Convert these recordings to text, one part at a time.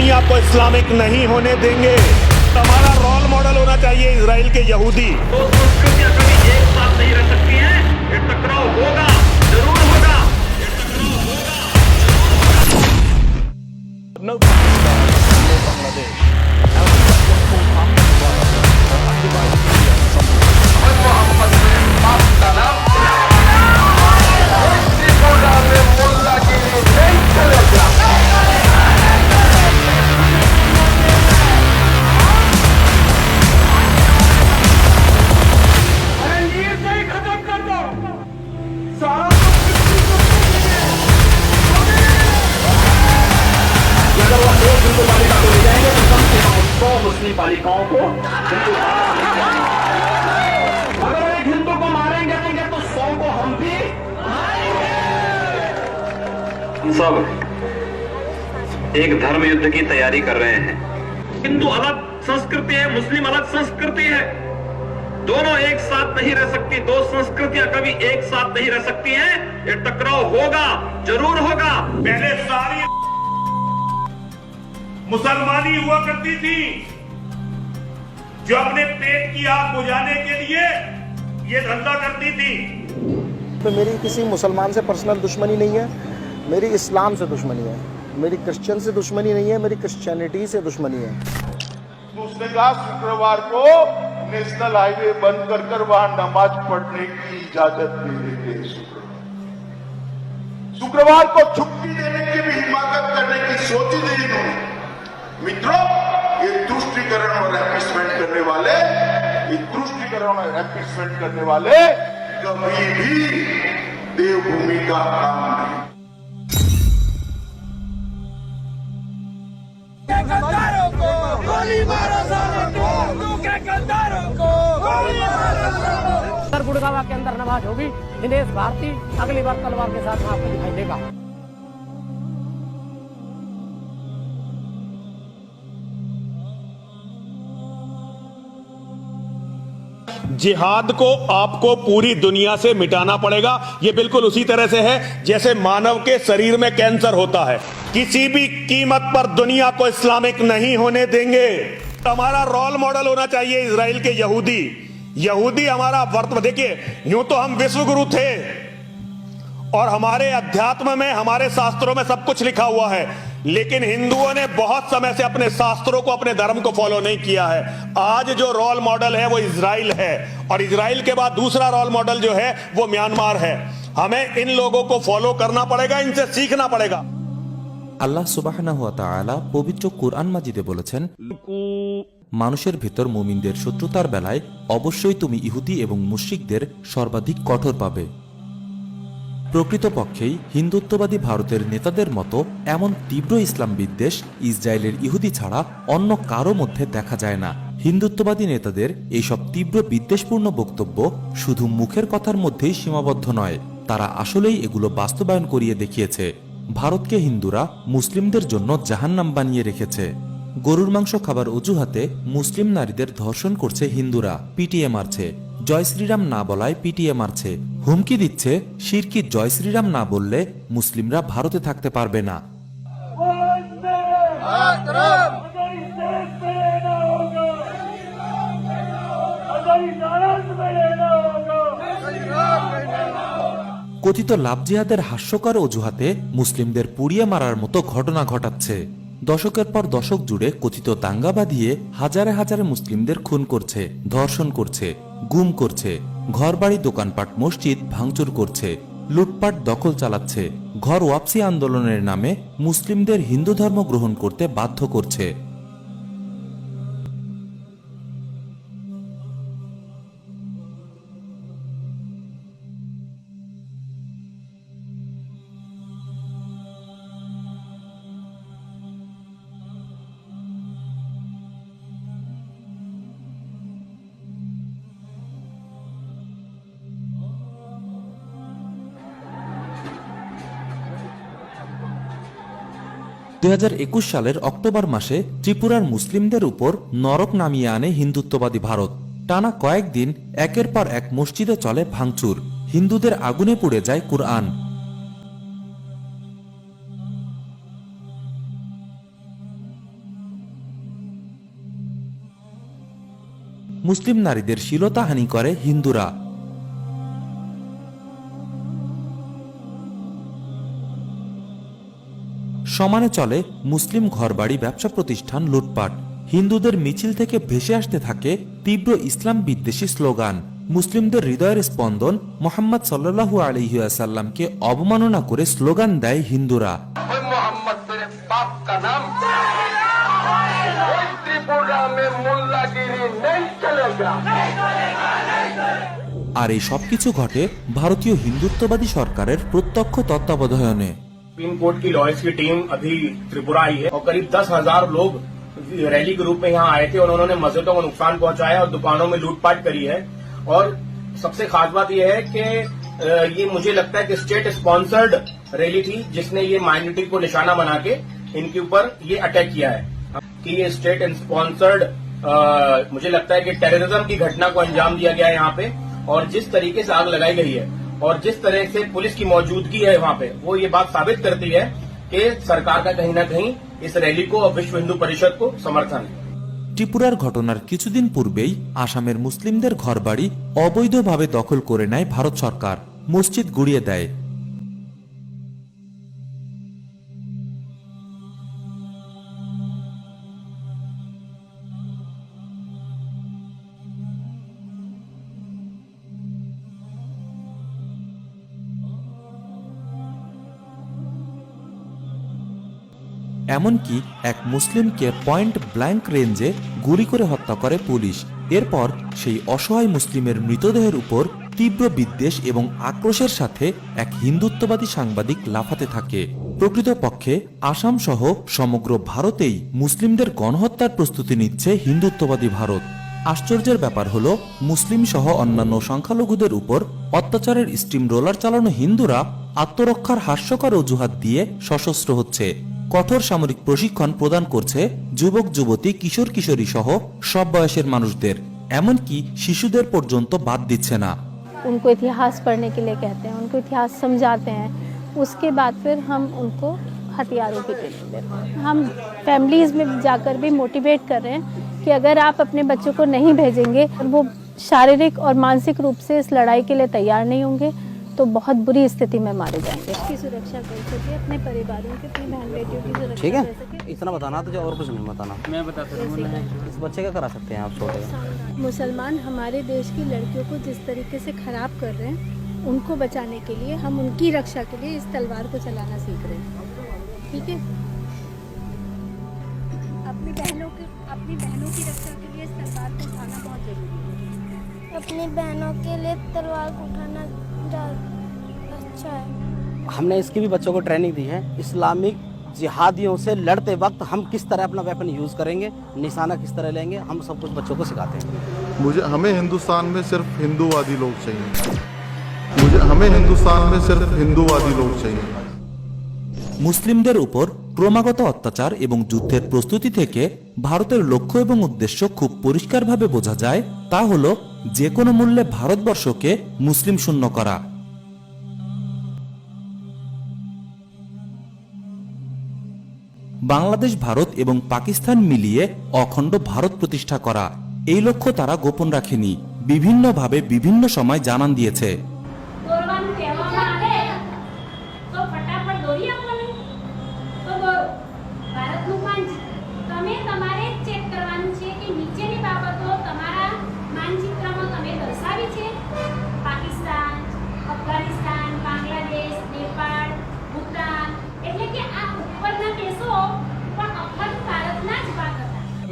दुनिया को इस्लामिक नहीं होने देंगे। हमारा रोल मॉडल होना चाहिए इजराइल के यहूदी। तो संस्कृतियां कभी एक साथ नहीं रह सकती हैं। ये टकराव होगा, जरूर होगा। ये टकराव होगा। No Pakistan, no Bangladesh. मुस्लिम बालिकाओं को हिंदू अगर एक हिंदू को मारेंगे तो 100 को हम भी सब एक धर्म युद्ध की तैयारी कर रहे हैं। हिंदू अलग संस्कृति है, मुस्लिम अलग संस्कृति है। दोनों एक साथ नहीं रह सकती। दो संस्कृतियां कभी एक साथ नहीं रह सकती हैं। ये टकराव होगा, जरूर होगा। पहले सारी मुसलमानी हुआ करती थी जो अपने पेट की आग बुझाने के लिए ये धंधा करती थी। तो मेरी किसी मुसलमान से पर्सनल दुश्मनी नहीं है, मेरी इस्लाम से दुश्मनी है। मेरी क्रिश्चियन से दुश्मनी नहीं है, मेरी क्रिश्चियनिटी से दुश्मनी है। उसने कहा शुक्रवार को नेशनल हाईवे बंद कर वहां नमाज पढ़ने की इजाजत दे देते। शुक्रवार को छुट्टी देने की भी हिमाकत करने की सोची थी इन्होंने। मित्रों, ये तुष्टीकरण और एपीसमेंट करने वाले, ये तुष्टीकरण और एपीसमेंट करने वाले कभी भी देवभूमि का काम नहीं। गद्दारों को गोली मारो, तू के गद्दारों को गोली मारो। सर गुड़गावा के अंदर नमाज होगी। दिनेश भारती अगली बार तलवार के साथ आपको दिखाई देगा। जिहाद को आपको पूरी दुनिया से मिटाना पड़ेगा। यह बिल्कुल उसी तरह से है जैसे मानव के शरीर में कैंसर होता है। किसी भी कीमत पर दुनिया को इस्लामिक नहीं होने देंगे। हमारा रोल मॉडल होना चाहिए इजराइल के यहूदी। यहूदी हमारा वर्तमान, देखिए यूं तो हम विश्व गुरु थे और हमारे अध्यात्म में, हमारे शास्त्रों में सब कुछ लिखा हुआ है, लेकिन हिंदुओं ने बहुत समय से अपने शास्त्रों को, अपने धर्म को फॉलो नहीं किया है। आज जो रोल मॉडल है वो इजराइल है और इजराइल के बाद दूसरा रोल मॉडल जो है वो म्यांमार है। हमें इन लोगों को फॉलो करना पड़ेगा, इनसे सीखना पड़ेगा। আল্লাহ সুবহানাহু ওয়া তাআলা পবিত্র কুরআন মাজিদে বলেছেন, মানুষের ভিতর মুমিনদের শত্রুতার বেলায় অবশ্যই তুমি ইহুদি এবং মুশরিকদের সর্বাধিক কঠোর পাবে। প্রকৃতপক্ষেই হিন্দুত্ববাদী ভারতের নেতাদের মতো এমন তীব্র ইসলাম বিদ্বেষ ইসরায়েলের ইহুদি ছাড়া অন্য কারো মধ্যে দেখা যায় না। হিন্দুত্ববাদী নেতাদের এইসব তীব্র বিদ্বেষপূর্ণ বক্তব্য শুধু মুখের কথার মধ্যেই সীমাবদ্ধ নয়, তারা আসলেই এগুলো বাস্তবায়ন করিয়ে দেখিয়েছে। ভারতকে হিন্দুরা মুসলিমদের জন্য জাহান্নাম বানিয়ে রেখেছে। গরুর মাংস খাবার অজুহাতে মুসলিম নারীদের ধর্ষণ করছে হিন্দুরা, পিটিয়ে মারছে। জয় শ্রীরাম না বলায় পিটিয়ে মারছে, হুমকি দিচ্ছে শিরকি জয় শ্রীরাম না বললে মুসলিমরা ভারতে থাকতে পারবে না। কথিত লাভ জিহাদের হাস্যকর অজুহাতে মুসলিমদের পুড়িয়ে মারার মতো ঘটনা ঘটাচ্ছে। দশকের পর দশক জুড়ে কথিত দাঙ্গা বাঁধিয়ে হাজারে হাজারে মুসলিমদের খুন করছে, ধর্ষণ করছে, গুম করছে, ঘরবাড়ি, দোকানপাট, মসজিদ ভাঙচুর করছে, লুটপাট, দখল চালাচ্ছে, ঘর ওয়াপসি আন্দোলনের নামে মুসলিমদের হিন্দু ধর্ম গ্রহণ করতে বাধ্য করছে। 2021 সালের অক্টোবর মাসে ত্রিপুরার মুসলিমদের উপর নরক নামিয়ে আনে হিন্দুত্ববাদী ভারত। টানা কয়েকদিন একের পর এক মসজিদে চলে ভাঙচুর, হিন্দুদের আগুনে পুড়ে যায় কুরআন। মুসলিম নারীদের শ্লীলতাহানি করে হিন্দুরা। সমানে চলে মুসলিম ঘরবাড়ি, ব্যবসা প্রতিষ্ঠান লুটপাট। হিন্দুদের মিছিল থেকে ভেসে আসতে থাকে তীব্র ইসলাম বিদ্বেষী স্লোগান। মুসলিমদের হৃদয়ের স্পন্দন মোহাম্মদ সাল্লাল্লাহু আলাইহি ওয়াসাল্লামকে অবমাননা করে স্লোগান দেয় হিন্দুরা। मोहम्मद तेरे बाप का नाम, त्रिपुरा में मुल्लागिरी नहीं चलेगा। আর এই সবকিছু ঘটে ভারতীয় হিন্দুত্ববাদী সরকারের প্রত্যক্ষ তত্ত্বাবধানে। सुप्रीम कोर्ट की लॉयर्स की टीम अभी त्रिपुरा आई है और करीब 10,000 लोग रैली के रूप में यहाँ आए थे और उन्होंने मस्जिदों को नुकसान पहुंचाया और दुकानों में लूटपाट करी है। और सबसे खास बात यह है कि ये मुझे लगता है कि स्टेट स्पॉन्सर्ड रैली थी, जिसने ये माइनॉरिटी को निशाना बना के इनके ऊपर ये अटैक किया है कि ये स्टेट स्पॉन्सर्ड मुझे लगता है कि टेररिज्म की घटना को अंजाम दिया गया है यहाँ पे। और जिस तरीके से आग लगाई गई है और जिस तरह से पुलिस की मौजूदगी है वहाँ पे, वो ये बात साबित करती है कि सरकार का कहीं ना कहीं इस रैली को और विश्व हिंदू परिषद को समर्थन है। ত্রিপুরার ঘটনার কিছুদিন পূর্বেই আসামের মুসলিমদের ঘরবাড়ি অবৈধভাবে দখল করে নেয় ভারত সরকার, মসজিদ গুড়িয়ে দেয়। এমনকি এক মুসলিমকে পয়েন্ট ব্ল্যাঙ্ক রেঞ্জে গুলি করে হত্যা করে পুলিশ। এরপর সেই অসহায় মুসলিমের মৃতদেহের উপর তীব্র বিদ্বেষ এবং আক্রোশের সাথে এক হিন্দুত্ববাদী সাংবাদিক লাফাতে থাকে। প্রকৃতপক্ষে আসাম সহ সমগ্র ভারতেই মুসলিমদের গণহত্যার প্রস্তুতি নিচ্ছে হিন্দুত্ববাদী ভারত। আশ্চর্যের ব্যাপার হলো, মুসলিম সহ অন্যান্য সংখ্যালঘুদের উপর অত্যাচারের স্টিম রোলার চালানো হিন্দুরা আত্মরক্ষার হাস্যকর অজুহাত দিয়ে সশস্ত্র হচ্ছে, কঠোর সামরিক প্রশিক্ষণ প্রদান করছে যুবক যুবতী, কিশোর কিশোরী সহ সব বয়সের মানুষদের, এমনকি শিশুদের পর্যন্ত বাদ দিচ্ছে না। उनको इतिहास पढ़ने के लिए कहते हैं, उनको इतिहास समझाते हैं, उसके बाद फिर हम उनको हथियारों की ट्रेनिंग देते हैं। हम फैमिलीज़ में जाकर भी मोटिवेट कर रहे हैं कि अगर आप अपने बच्चों को नहीं भेजेंगे और वो शारीरिक और मानसिक रूप से इस लड़ाई के लिए तैयार नहीं होंगे तो बहुत बुरी स्थिति में मारे जाएंगे। इसकी सुरक्षा कर सके, अपने परिवारों की, अपनी बहन बेटियों की सुरक्षा ठीक है, कर सके। इतना बताना तो जो और कुछ नहीं बताना। मैं बताता हूँ इस बच्चे का करा सकते हैं आप छोटे। मुसलमान हमारे देश की लड़कियों को जिस तरीके से खराब कर रहे हैं, उनको बचाने के लिए हम उनकी रक्षा के लिए इस तलवार को चलाना सीख रहे हैं। ठीक है, अपनी बहनों की रक्षा के लिए इस तलवार को उठाना बहुत जरूरी है। अपनी बहनों के लिए तलवार को उठाना अच्छा है। हमने इसकी भी बच्चों को ट्रेनिंग दी है, इस्लामिक जिहादियों से लड़ते वक्त हम किस तरह अपना वेपन यूज़ करेंगे, निशाना किस तरह लेंगे, हम सब कुछ बच्चों को सिखाते हैं। हमें हिंदुस्तान में सिर्फ हिंदूवादी लोग चाहिए। हमें हिंदुस्तान में सिर्फ हिंदूवादी लोग चाहिए। মুসলিমদের উপর ক্রমাগত অত্যাচার এবং যুদ্ধের প্রস্তুতি থেকে ভারতের লক্ষ্য এবং উদ্দেশ্য খুব পরিষ্কারভাবে বোঝা যায়। তা হলো যে কোনো মূল্যে ভারতবর্ষকে মুসলিম শূন্য করা। বাংলাদেশ, ভারত এবং পাকিস্তান মিলিয়ে অখণ্ড ভারত প্রতিষ্ঠা করা, এই লক্ষ্য তারা গোপন রাখেনি, বিভিন্নভাবে বিভিন্ন সময় জানান দিয়েছে।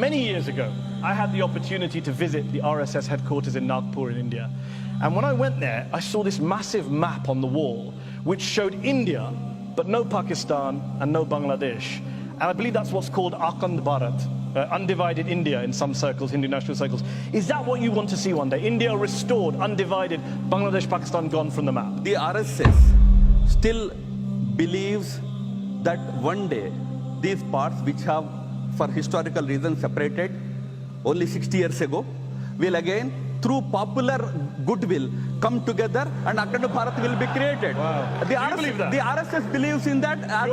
Many years ago, I had the opportunity to visit the RSS headquarters in Nagpur in India. And when I went there, I saw this massive map on the wall which showed India, but no Pakistan and no Bangladesh. And I believe that's what's called Akhand Bharat, undivided India in some circles, Hindu national circles. Is that what you want to see one day? India restored, undivided, Bangladesh, Pakistan gone from the map? The RSS still believes that one day these parts which have for historical reasons separated only 60 years ago will again through popular goodwill come together and Akhand Bharat will be created. Wow. The RSS believes in that. As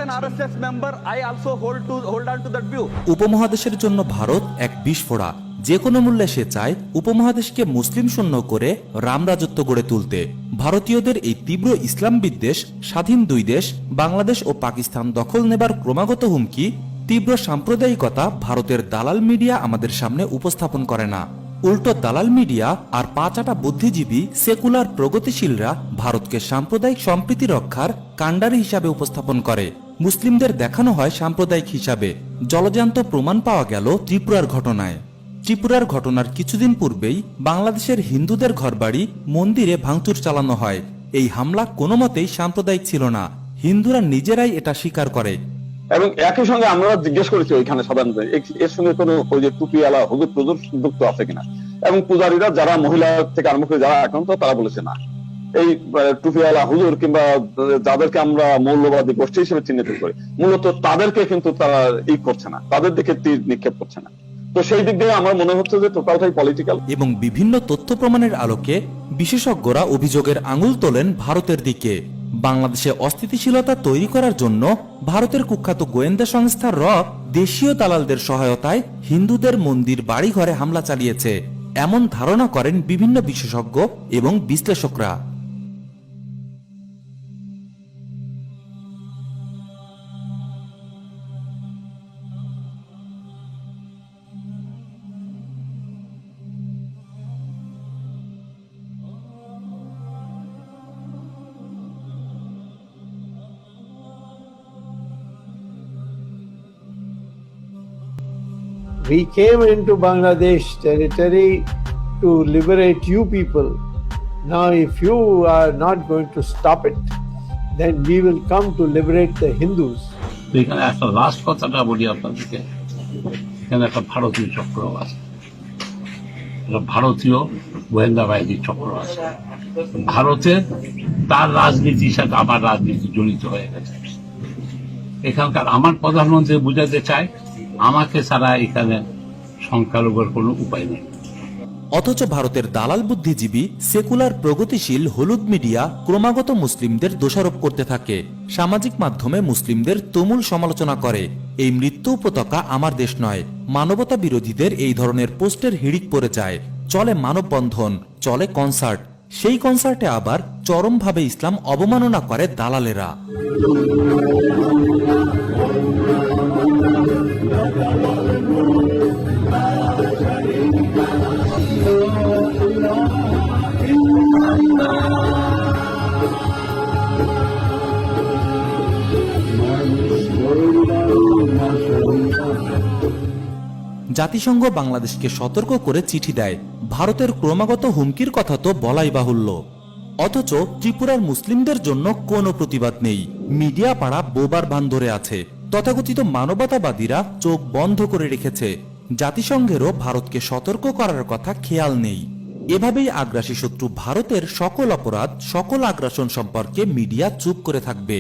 an RSS member, I also hold on to that view. উপমহাদেশের জন্য ভারত এক বিস্ফোরা, যে কোনো মূল্যে সে চায় উপমহাদেশকে মুসলিম শূন্য করে রামরাজত্ব গড়ে তুলতে। ভারতীয়দের এই তীব্র ইসলাম বিদ্বেষ স্বাধীন দুই দেশ বাংলাদেশ ও পাকিস্তান দখল নেবার ক্রমাগত হুমকি, তীব্র সাম্প্রদায়িকতা ভারতের দালাল মিডিয়া আমাদের সামনে উপস্থাপন করে না। উল্টো দালাল মিডিয়া আর পাঁচাটা বুদ্ধিজীবী সেকুলার প্রগতিশীলরা ভারতকে সাম্প্রদায়িক সম্প্রীতি রক্ষার কাণ্ডারি হিসাবে উপস্থাপন করে। মুসলিমদের দেখানো হয় সাম্প্রদায়িক হিসাবে। জলজান্ত প্রমাণ পাওয়া গেল ত্রিপুরার ঘটনায়। ত্রিপুরার ঘটনার কিছুদিন পূর্বেই বাংলাদেশের হিন্দুদের ঘরবাড়ি মন্দিরে ভাঙচুর চালানো হয়। এই হামলা কোনো মতেই সাম্প্রদায়িক ছিল না, হিন্দুরা নিজেরাই এটা স্বীকার করে। এবং একই সঙ্গে আমরা জিজ্ঞেস করেছি ওইখানে সাধারণত এর সঙ্গে কোনো ওই যে টুপিওয়ালা হুজুর টুজুর যুক্ত আছে কিনা, এবং পূজারীরা যারা মহিলা থেকে আরম্ভ করে যারা আক্রান্ত তারা বলেছে না, এই টুপিওয়ালা হুজুর কিংবা যাদেরকে আমরা মৌলবাদী গোষ্ঠী হিসেবে চিহ্নিত করি মূলত তাদেরকে কিন্তু তারা করছে না, তাদের দিকে তীর নিক্ষেপ করছে না। তো সেই দিক দিয়ে আমার মনে হচ্ছে যে টোটালটাই পলিটিক্যাল। এবং বিভিন্ন তথ্য প্রমাণের আলোকে বিশেষজ্ঞরা অভিযোগের আঙুল তোলেন ভারতের দিকে। বাংলাদেশে অস্থিতিশীলতা তৈরি করার জন্য ভারতের কুখ্যাত গোয়েন্দা সংস্থা র দেশীয় দালালদের সহায়তায় হিন্দুদের মন্দির বাড়িঘরে হামলা চালিয়েছে, এমন ধারণা করেন বিভিন্ন বিশেষজ্ঞ এবং বিশ্লেষকরা। We came into Bangladesh territory to liberate you people. Now, if you are not going to stop it, then we will come to liberate the Hindus. এখানে একটা লাস্ট কথাটা বলি আপনাদেরকে, এখানে একটা ভারতীয় চক্র আছে, ভারতীয় গোয়েন্দা বাহিনীর চক্র আছে। ভারতের তার রাজনীতির সাথে আমার রাজনীতি জড়িত হয়ে গেছে। এখানকার আমার প্রধানমন্ত্রী বুঝাতে চায় আমাকে ছাড়া এখানে সংখ্যালঘুর কোনো উপায় নেই। অথচ ভারতের দালাল বুদ্ধিজীবী সেকুলার প্রগতিশীল হলুদ মিডিয়া ক্রমাগত মুসলিমদের দোষারোপ করতে থাকে। সামাজিক মাধ্যমে মুসলিমদের তুমুল সমালোচনা করে। এই মৃত্যু উপত্যকা আমার দেশ নয়। মানবতা বিরোধীদের এই ধরনের পোস্টের হিড়িক পড়ে যায়। চলে মানববন্ধন, চলে কনসার্ট। সেই কনসার্টে আবার চরমভাবে ইসলাম অবমাননা করে দালালেরা। জাতিসংঘ বাংলাদেশকে সতর্ক করে চিঠি দেয়। ভারতের ক্রমাগত হুমকির কথা তো বলাই বাহুল্য। অথচ ত্রিপুরার মুসলিমদের জন্য কোনো প্রতিবাদ নেই। মিডিয়া পাড়া বোবার ভান ধরে আছে। তথাকথিত মানবতাবাদীরা চোখ বন্ধ করে রেখেছে। জাতিসংঘেরও ভারতকে সতর্ক করার কথা খেয়াল নেই। এভাবেই আগ্রাসী শত্রু ভারতের সকল অপরাধ, সকল আগ্রাসন সম্পর্কে মিডিয়া চুপ করে থাকবে।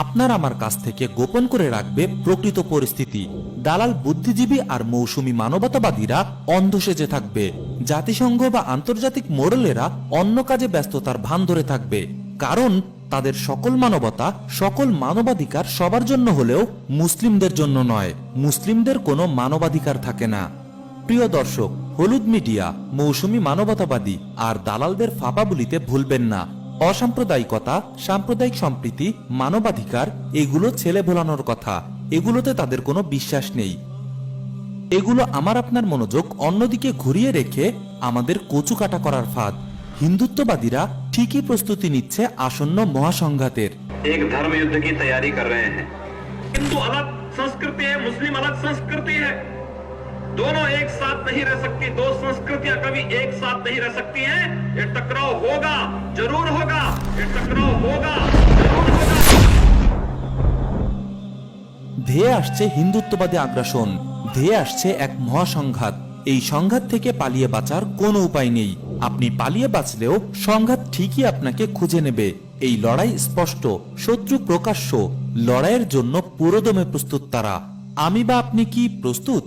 আপনার আমার কাছ থেকে গোপন করে রাখবে প্রকৃত পরিস্থিতি। দালাল বুদ্ধিজীবী আর মৌসুমী মানবতাবাদীরা অন্ধ সেজে থাকবে। জাতিসংঘ বা আন্তর্জাতিক মোড়লেরা অন্য কাজে ব্যস্ততার ভান ধরে থাকবে। কারণ তাদের সকল মানবতা, সকল মানবাধিকার সবার জন্য হলেও মুসলিমদের জন্য নয়। মুসলিমদের কোনো মানবাধিকার থাকে না। প্রিয় দর্শক, হলুদ মিডিয়া, মৌসুমী মানবতাবাদী আর দালালদের ফাঁপা বলিতে ভুলবেন না। অসাম্প্রদায়িকতা, সাম্প্রদায়িক সম্প্রীতি, মানবাধিকার এগুলো ছেলে ভোলানোর কথা। এগুলোতে তাদের কোনো বিশ্বাস নেই। এগুলো আমার আপনার মনোযোগ অন্যদিকে ঘুরিয়ে রেখে আমাদের কচু কাটা করার ফাঁদ। হিন্দুত্ববাদীরা ঠিকই প্রস্তুতি নিচ্ছে আসন্ন মহাসংঘাতের। एक धर्म युद्ध की तैयारी कर रहे हैं। हिंदू अलग संस्कृति है, मुस्लिम अलग संस्कृति है। दोनों एक साथ नहीं रह सकती। दो संस्कृतियां कभी एक साथ नहीं रह सकती हैं। ये टकराव होगा, जरूर होगा। ये टकराव होगा, जरूर होगा। ধেয়ে আসছে হিন্দুত্ববাদী আগ্রাসন, ধেয়ে আসছে এক মহাসংঘাত। এই সংঘাত থেকে পালিয়ে বাঁচার কোনো উপায় নেই। আপনি পালিয়ে বাঁচলেও সংঘাত ঠিকই আপনাকে খুঁজে নেবে। এই লড়াই স্পষ্ট, শত্রু প্রকাশ্য। লড়াইয়ের জন্য পুরোদমে প্রস্তুত তারা। আমি বা আপনি কি প্রস্তুত?